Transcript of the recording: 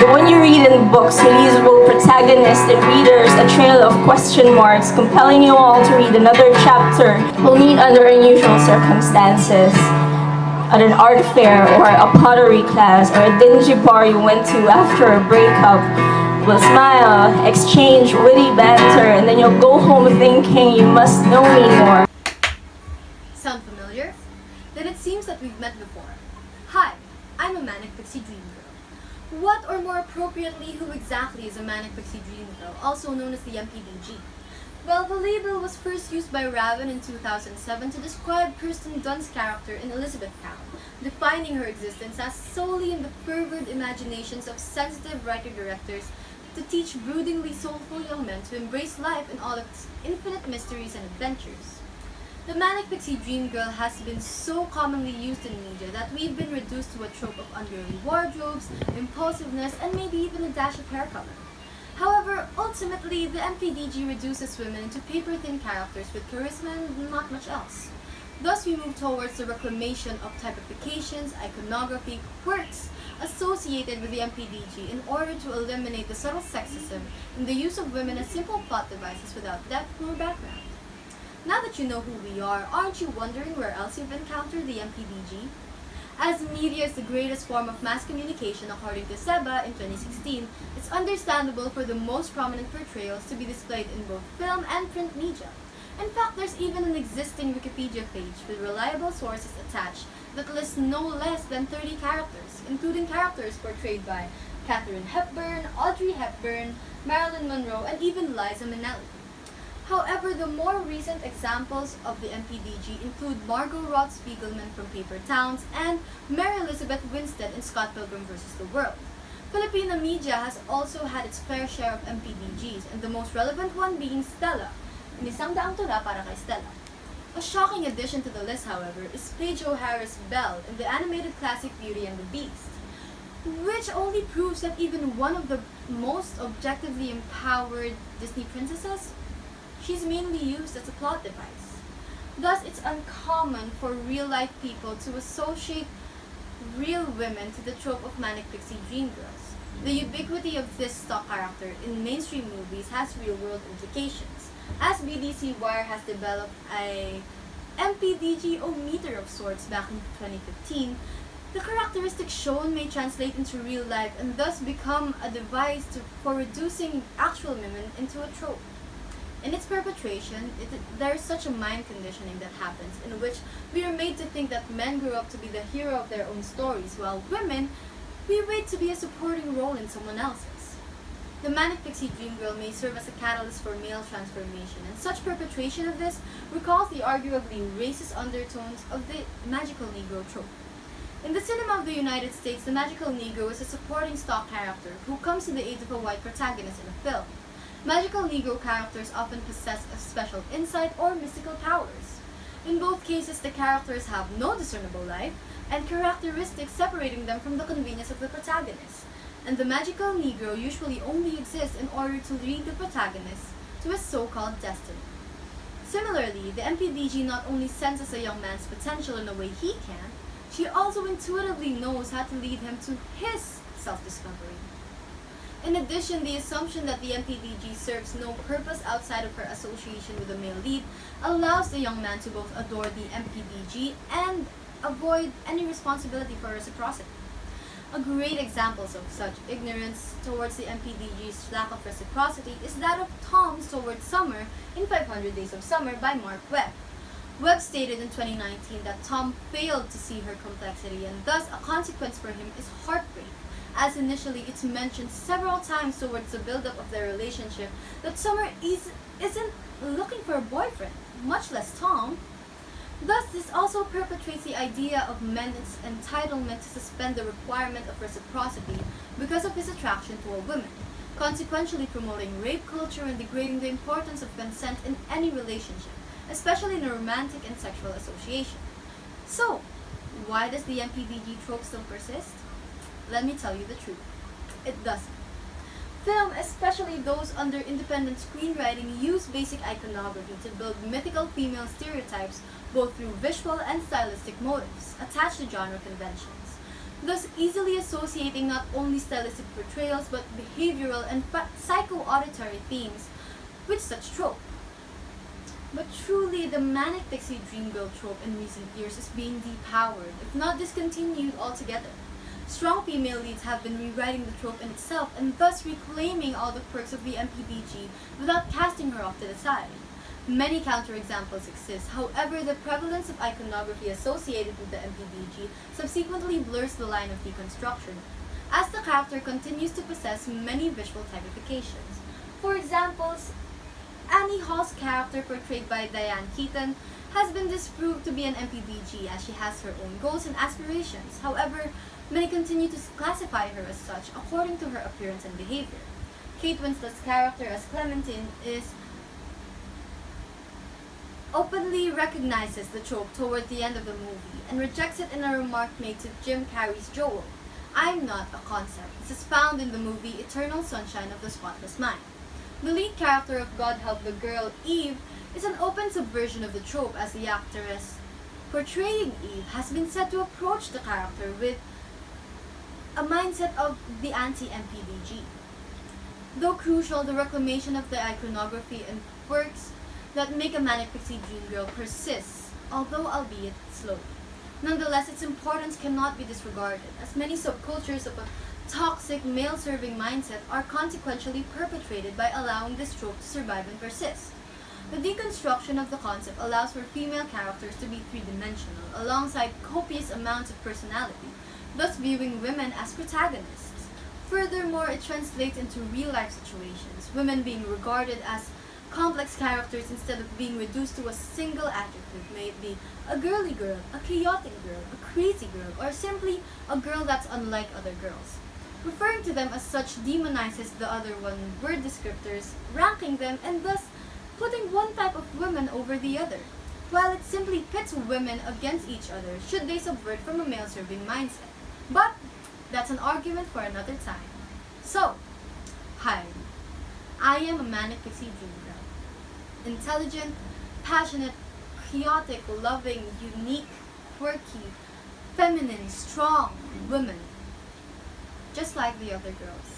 The one you read in books leaves both protagonists and readers a trail of question marks, compelling you all to read another chapter. We'll meet under unusual circumstances, at an art fair or a pottery class or a dingy bar you went to after a breakup. We'll smile, exchange witty banter, and then you'll go home thinking you must know me more. Sound familiar? Then it seems that we've met before. Hi, I'm a Manic Pixie Dream Girl. What, or more appropriately, who exactly is a Manic Pixie Dream Girl, also known as the MPDG? Well, the label was first used by Raven in 2007 to describe Kirsten Dunst's character in Elizabethtown, defining her existence as solely in the fervid imaginations of sensitive writer-directors to teach broodingly soulful young men to embrace life in all its infinite mysteries and adventures. The Manic Pixie Dream Girl has been so commonly used in media that we've been reduced to a trope of unruly wardrobes, impulsiveness, and maybe even a dash of hair color. However, ultimately, the MPDG reduces women into paper-thin characters with charisma and not much else. Thus, we move towards the reclamation of typifications, iconography, quirks associated with the MPDG in order to eliminate the subtle sexism in the use of women as simple plot devices without depth nor background. Now that you know who we are, aren't you wondering where else you've encountered the MPDG? As media is the greatest form of mass communication according to SEBA in 2016, it's understandable for the most prominent portrayals to be displayed in both film and print media. In fact, there's even an existing Wikipedia page with reliable sources attached that lists no less than 30 characters, including characters portrayed by Katharine Hepburn, Audrey Hepburn, Marilyn Monroe, and even Liza Minnelli. However, the more recent examples of the MPDG include Margot Roth Spiegelman from Paper Towns and Mary Elizabeth Winstead in Scott Pilgrim vs. the World. Filipino media has also had its fair share of MPDGs, and the most relevant one being Stella, in Isang Daang Tula para kay Stella. A shocking addition to the list, however, is Paige O'Hara's Belle in the animated classic Beauty and the Beast, which only proves that even one of the most objectively empowered Disney princesses, she's mainly used as a plot device. Thus, it's uncommon for real-life people to associate real women to the trope of Manic Pixie Dream Girls. The ubiquity of this stock character in mainstream movies has real-world implications, as BDC Wire has developed a MPDG-o-meter of sorts back in 2015. The characteristics shown may translate into real life and thus become a device for reducing actual women into a trope. In its perpetration, there is such a mind conditioning that happens in which we are made to think that men grew up to be the hero of their own stories, while women, we wait to be a supporting role in someone else's. The Manic Pixie Dream Girl may serve as a catalyst for male transformation, and such perpetration of this recalls the arguably racist undertones of the magical Negro trope. In the cinema of the United States, the magical Negro is a supporting stock character who comes to the aid of a white protagonist in a film. Magical Negro characters often possess a special insight or mystical powers. In both cases, the characters have no discernible life and characteristics separating them from the convenience of the protagonist, and the magical Negro usually only exists in order to lead the protagonist to his so-called destiny. Similarly, the MPDG not only senses a young man's potential in a way he can, she also intuitively knows how to lead him to his self-discovery. In addition, the assumption that the MPDG serves no purpose outside of her association with the male lead allows the young man to both adore the MPDG and avoid any responsibility for reciprocity. A great example of such ignorance towards the MPDG's lack of reciprocity is that of Tom's Towards Summer in 500 Days of Summer by Mark Webb. Webb stated in 2019 that Tom failed to see her complexity, and thus a consequence for him is heartbreak, as initially it's mentioned several times towards the build-up of their relationship that Summer isn't looking for a boyfriend, much less Tom. Thus, this also perpetuates the idea of men's entitlement to suspend the requirement of reciprocity because of his attraction to a woman, consequentially promoting rape culture and degrading the importance of consent in any relationship, especially in a romantic and sexual association. So, why does the MPDG trope still persist? Let me tell you the truth. It doesn't. Film, especially those under independent screenwriting, use basic iconography to build mythical female stereotypes both through visual and stylistic motives attached to genre conventions. thus easily associating not only stylistic portrayals but behavioral and psycho-auditory themes with such trope. But truly, the Manic Pixie Dream Girl trope in recent years is being depowered, if not discontinued altogether. Strong female leads have been rewriting the trope in itself and thus reclaiming all the quirks of the MPBG without casting her off to the side. Many counterexamples exist, however, the prevalence of iconography associated with the MPBG subsequently blurs the line of deconstruction, as the character continues to possess many visual typifications. For example, Annie Hall's character, portrayed by Diane Keaton, has been disproved to be an MPBG as she has her own goals and aspirations. However, many continue to classify her as such according to her appearance and behavior. Kate Winslet's character as Clementine openly recognizes the trope toward the end of the movie and rejects it in a remark made to Jim Carrey's Joel, "I'm not a concept." This is found in the movie Eternal Sunshine of the Spotless Mind. The lead character of God Help the Girl, Eve, is an open subversion of the trope, as the actress portraying Eve has been said to approach the character with a mindset of the anti-MPBG. Though crucial, the reclamation of the iconography and quirks that make a Manic Pixie Dream Girl persists, although albeit slowly. Nonetheless, its importance cannot be disregarded, as many subcultures of a toxic, male-serving mindset are consequentially perpetrated by allowing this trope to survive and persist. The deconstruction of the concept allows for female characters to be three-dimensional, alongside copious amounts of personality, thus viewing women as protagonists. Furthermore, it translates into real-life situations, women being regarded as complex characters instead of being reduced to a single adjective, may it be a girly girl, a chaotic girl, a crazy girl, or simply a girl that's unlike other girls. Referring to them as such demonizes the other one-word descriptors, ranking them, and thus putting one type of women over the other, while it simply pits women against each other should they subvert from a male-serving mindset. But that's an argument for another time. So, hi, I am a Manic Pixie Dream Girl. Intelligent, passionate, chaotic, loving, unique, quirky, feminine, strong woman, just like the other girls.